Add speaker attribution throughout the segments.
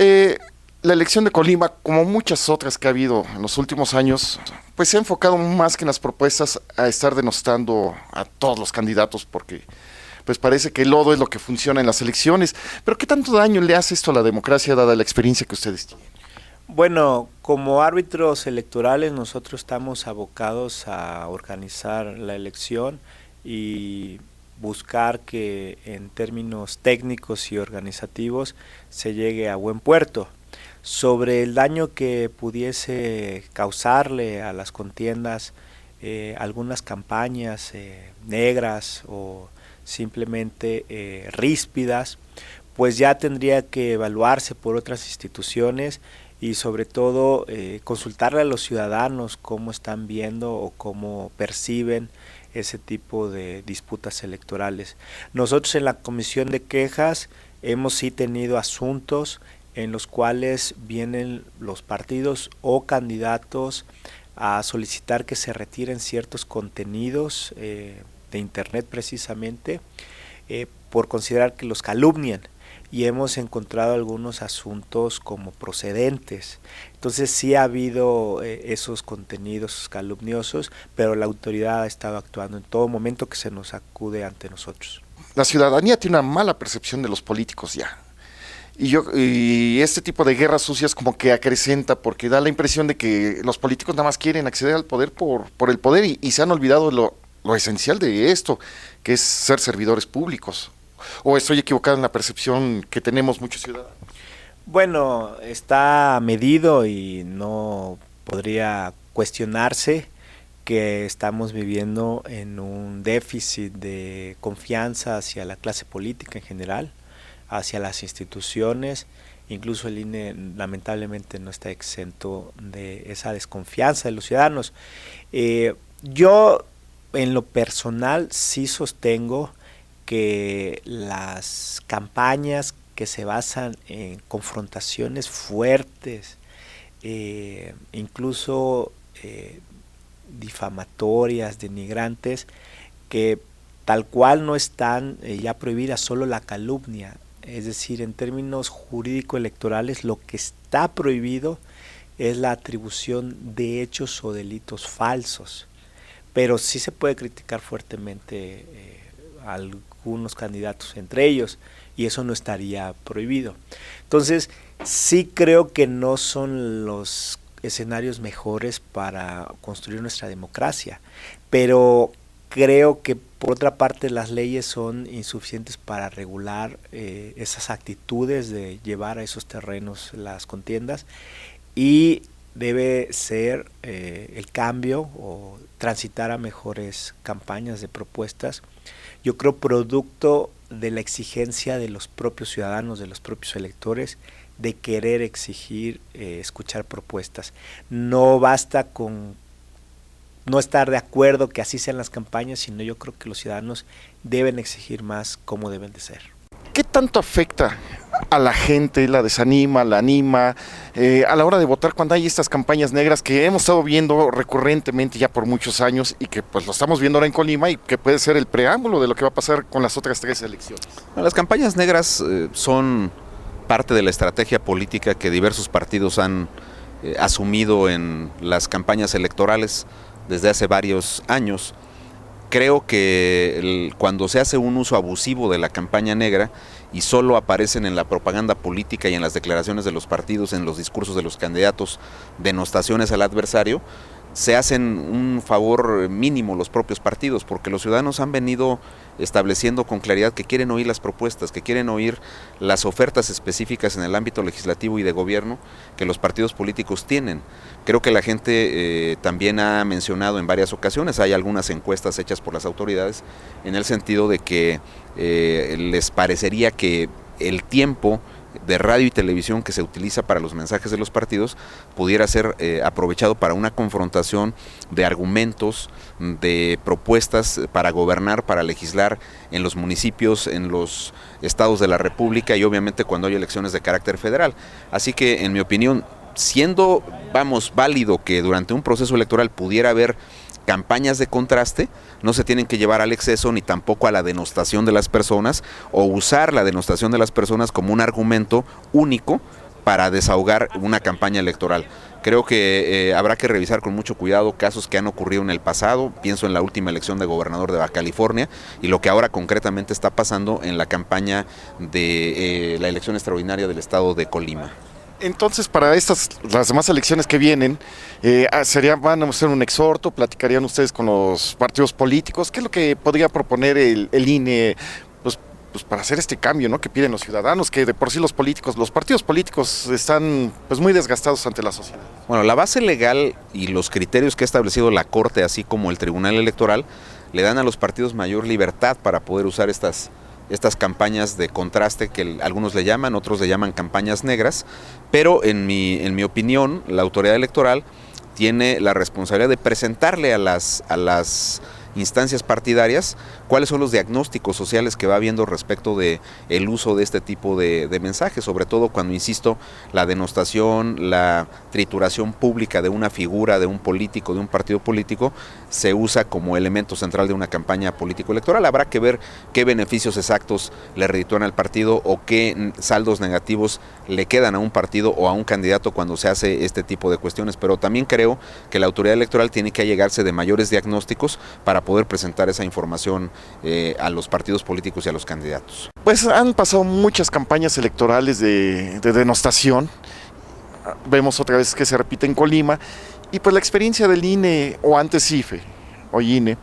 Speaker 1: Eh, la elección de Colima, como muchas otras que ha habido en los últimos años, pues se ha enfocado más que en las propuestas a estar denostando a todos los candidatos porque pues parece que el lodo es lo que funciona en las elecciones. Pero ¿qué tanto daño le hace esto a la democracia dada la experiencia que ustedes tienen?
Speaker 2: Bueno, como árbitros electorales nosotros estamos abocados a organizar la elección y buscar que en términos técnicos y organizativos se llegue a buen puerto. Sobre el daño que pudiese causarle a las contiendas algunas campañas negras o simplemente ríspidas, pues ya tendría que evaluarse por otras instituciones y sobre todo consultarle a los ciudadanos cómo están viendo o cómo perciben ese tipo de disputas electorales. Nosotros en la Comisión de Quejas hemos sí tenido asuntos en los cuales vienen los partidos o candidatos a solicitar que se retiren ciertos contenidos de internet precisamente por considerar que los calumnian, y hemos encontrado algunos asuntos como procedentes. Entonces sí ha habido esos contenidos calumniosos, pero la autoridad ha estado actuando en todo momento que se nos acude ante nosotros.
Speaker 1: La ciudadanía tiene una mala percepción de los políticos ya. Y este tipo de guerras sucias como que acrecenta porque da la impresión de que los políticos nada más quieren acceder al poder por el poder y se han olvidado lo esencial de esto, que es ser servidores públicos. ¿O estoy equivocado en la percepción que tenemos muchos ciudadanos?
Speaker 2: Bueno, está medido y no podría cuestionarse que estamos viviendo en un déficit de confianza hacia la clase política en general, hacia las instituciones. Incluso el INE lamentablemente no está exento de esa desconfianza de los ciudadanos. Yo en lo personal sí sostengo que las campañas que se basan en confrontaciones fuertes, incluso difamatorias, denigrantes, que tal cual no están ya prohibidas, solo la calumnia. Es decir, en términos jurídico-electorales, lo que está prohibido es la atribución de hechos o delitos falsos. Pero sí se puede criticar fuertemente a algunos candidatos entre ellos, y eso no estaría prohibido. Entonces, sí creo que no son los escenarios mejores para construir nuestra democracia, pero creo que por otra parte las leyes son insuficientes para regular esas actitudes de llevar a esos terrenos las contiendas, y debe ser el cambio o transitar a mejores campañas de propuestas, yo creo producto de la exigencia de los propios ciudadanos, de los propios electores, de querer exigir, escuchar propuestas. No basta con no estar de acuerdo que así sean las campañas, sino yo creo que los ciudadanos deben exigir más cómo deben de ser.
Speaker 1: ¿Qué tanto afecta a la gente, la desanima, la anima, a la hora de votar cuando hay estas campañas negras que hemos estado viendo recurrentemente ya por muchos años y que pues lo estamos viendo ahora en Colima y que puede ser el preámbulo de lo que va a pasar con las otras 3 elecciones?
Speaker 3: Las campañas negras son parte de la estrategia política que diversos partidos han asumido en las campañas electorales desde hace varios años. Creo que cuando se hace un uso abusivo de la campaña negra y solo aparecen en la propaganda política y en las declaraciones de los partidos, en los discursos de los candidatos, denostaciones al adversario, se hacen un favor mínimo los propios partidos, porque los ciudadanos han venido estableciendo con claridad que quieren oír las propuestas, que quieren oír las ofertas específicas en el ámbito legislativo y de gobierno que los partidos políticos tienen. Creo que la gente también ha mencionado en varias ocasiones, hay algunas encuestas hechas por las autoridades en el sentido de que les parecería que el tiempo de radio y televisión que se utiliza para los mensajes de los partidos pudiera ser aprovechado para una confrontación de argumentos, de propuestas para gobernar, para legislar en los municipios, en los estados de la República y obviamente cuando hay elecciones de carácter federal. Así que en mi opinión, siendo, válido que durante un proceso electoral pudiera haber campañas de contraste, no se tienen que llevar al exceso ni tampoco a la denostación de las personas o usar la denostación de las personas como un argumento único para desahogar una campaña electoral. Creo que habrá que revisar con mucho cuidado casos que han ocurrido en el pasado. Pienso en la última elección de gobernador de Baja California y lo que ahora concretamente está pasando en la campaña de la elección extraordinaria del estado de Colima.
Speaker 1: Entonces, para las demás elecciones que vienen, van a hacer un exhorto, platicarían ustedes con los partidos políticos. ¿Qué es lo que podría proponer el INE? Pues para hacer este cambio, ¿no?, que piden los ciudadanos, que de por sí los partidos políticos están pues muy desgastados ante la sociedad.
Speaker 3: Bueno, la base legal y los criterios que ha establecido la Corte, así como el Tribunal Electoral, le dan a los partidos mayor libertad para poder usar estas campañas de contraste que algunos le llaman, otros le llaman campañas negras, pero en mi opinión, la autoridad electoral tiene la responsabilidad de presentarle a las instancias partidarias cuáles son los diagnósticos sociales que va habiendo respecto de el uso de este tipo de mensajes, sobre todo cuando, insisto, la denostación, la trituración pública de una figura, de un político, de un partido político, se usa como elemento central de una campaña político-electoral. Habrá que ver qué beneficios exactos le reditúan al partido o qué saldos negativos le quedan a un partido o a un candidato cuando se hace este tipo de cuestiones, pero también creo que la autoridad electoral tiene que allegarse de mayores diagnósticos para poder presentar esa información a los partidos políticos y a los candidatos.
Speaker 1: Pues han pasado muchas campañas electorales de denostación. Vemos otra vez que se repite en Colima. Y pues la experiencia del INE, o antes IFE, o INE,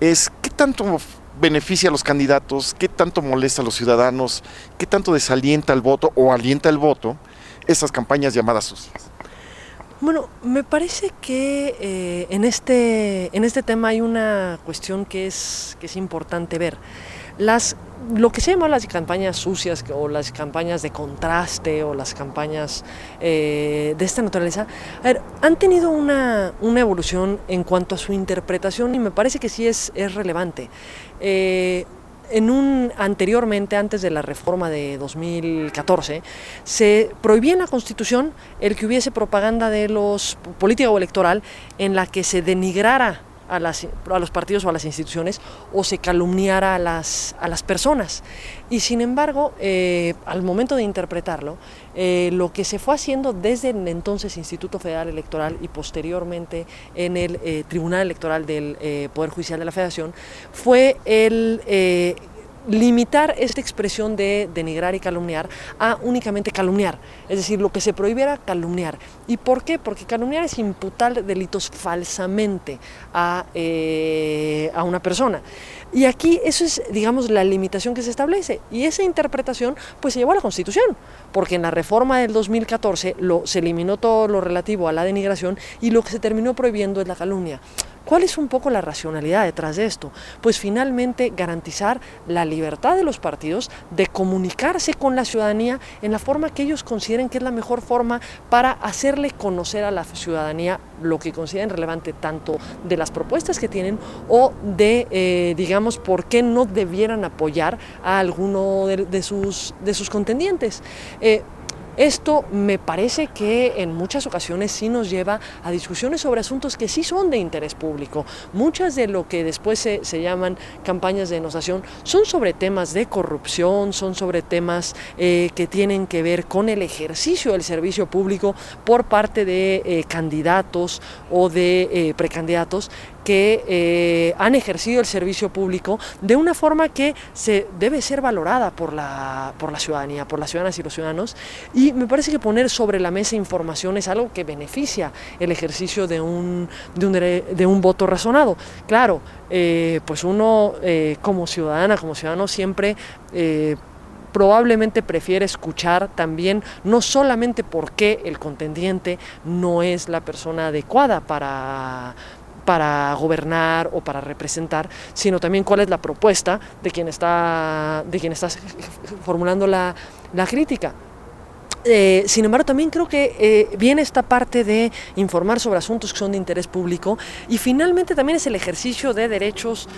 Speaker 1: es qué tanto beneficia a los candidatos, qué tanto molesta a los ciudadanos, qué tanto desalienta el voto o alienta el voto esas campañas llamadas sucias.
Speaker 4: Bueno, me parece que en este tema hay una cuestión que es importante ver. Lo que se llama las campañas sucias o las campañas de contraste o las campañas de esta naturaleza, han tenido una evolución en cuanto a su interpretación y me parece que sí es relevante. Anteriormente, antes de la reforma de 2014, se prohibía en la Constitución el que hubiese propaganda de los política o electoral en la que se denigrara a los partidos o a las instituciones o se calumniara a las personas. Y sin embargo, al momento de interpretarlo, lo que se fue haciendo desde el entonces Instituto Federal Electoral y posteriormente en el Tribunal Electoral del Poder Judicial de la Federación fue limitar esta expresión de denigrar y calumniar a únicamente calumniar, es decir, lo que se prohibiera calumniar. ¿Y por qué? Porque calumniar es imputar delitos falsamente a una persona. Y aquí eso es, digamos, la limitación que se establece. Y esa interpretación pues se llevó a la Constitución, porque en la reforma del 2014 se eliminó todo lo relativo a la denigración y lo que se terminó prohibiendo es la calumnia. ¿Cuál es un poco la racionalidad detrás de esto? Pues finalmente garantizar la libertad de los partidos de comunicarse con la ciudadanía en la forma que ellos consideren que es la mejor forma para hacerle conocer a la ciudadanía lo que consideren relevante, tanto de las propuestas que tienen o de, digamos, por qué no debieran apoyar a alguno de sus contendientes. Esto me parece que en muchas ocasiones sí nos lleva a discusiones sobre asuntos que sí son de interés público. Muchas de lo que después se llaman campañas de denostación son sobre temas de corrupción, son sobre temas que tienen que ver con el ejercicio del servicio público por parte de candidatos o de precandidatos que han ejercido el servicio público de una forma que debe ser valorada por la ciudadanía, por las ciudadanas y los ciudadanos, y me parece que poner sobre la mesa información es algo que beneficia el ejercicio de un voto razonado. Claro, pues uno como ciudadano siempre probablemente prefiere escuchar también no solamente por qué el contendiente no es la persona adecuada para gobernar o para representar, sino también cuál es la propuesta de quien está formulando la crítica. Sin embargo, también creo que viene esta parte de informar sobre asuntos que son de interés público y finalmente también es el ejercicio de derechos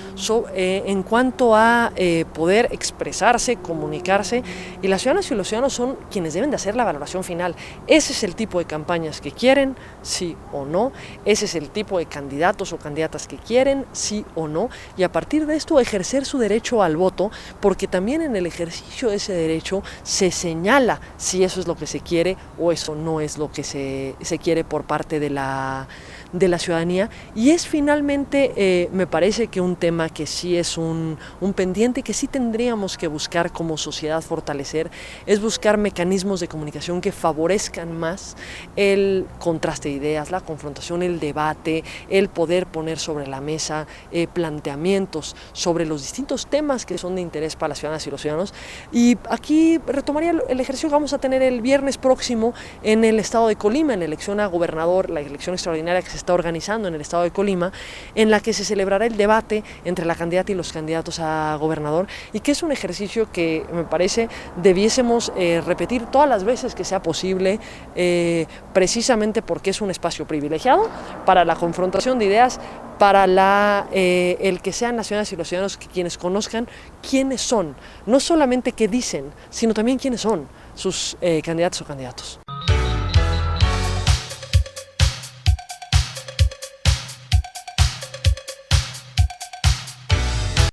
Speaker 4: en cuanto a poder expresarse, comunicarse, y las ciudadanas y los ciudadanos son quienes deben de hacer la valoración final. Ese es el tipo de campañas que quieren, sí o no, ese es el tipo de candidatos o candidatas que quieren, sí o no, y a partir de esto ejercer su derecho al voto, porque también en el ejercicio de ese derecho se señala si eso es lo lo que se quiere o eso no es lo que se quiere por parte de la ciudadanía. Y es finalmente, me parece que un tema que sí es un pendiente que sí tendríamos que buscar como sociedad fortalecer, es buscar mecanismos de comunicación que favorezcan más el contraste de ideas, la confrontación, el debate, el poder poner sobre la mesa planteamientos sobre los distintos temas que son de interés para las ciudadanas y los ciudadanos. Y aquí retomaría el ejercicio que vamos a tener el viernes próximo en el estado de Colima, en la elección a gobernador, la elección extraordinaria que se está organizando en el estado de Colima, en la que se celebrará el debate entre la candidata y los candidatos a gobernador, y que es un ejercicio que me parece debiésemos repetir todas las veces que sea posible, precisamente porque es un espacio privilegiado para la confrontación de ideas, para el que sean las ciudadanas y los ciudadanos quienes conozcan quiénes son, no solamente qué dicen, sino también quiénes son sus candidatos o candidatos.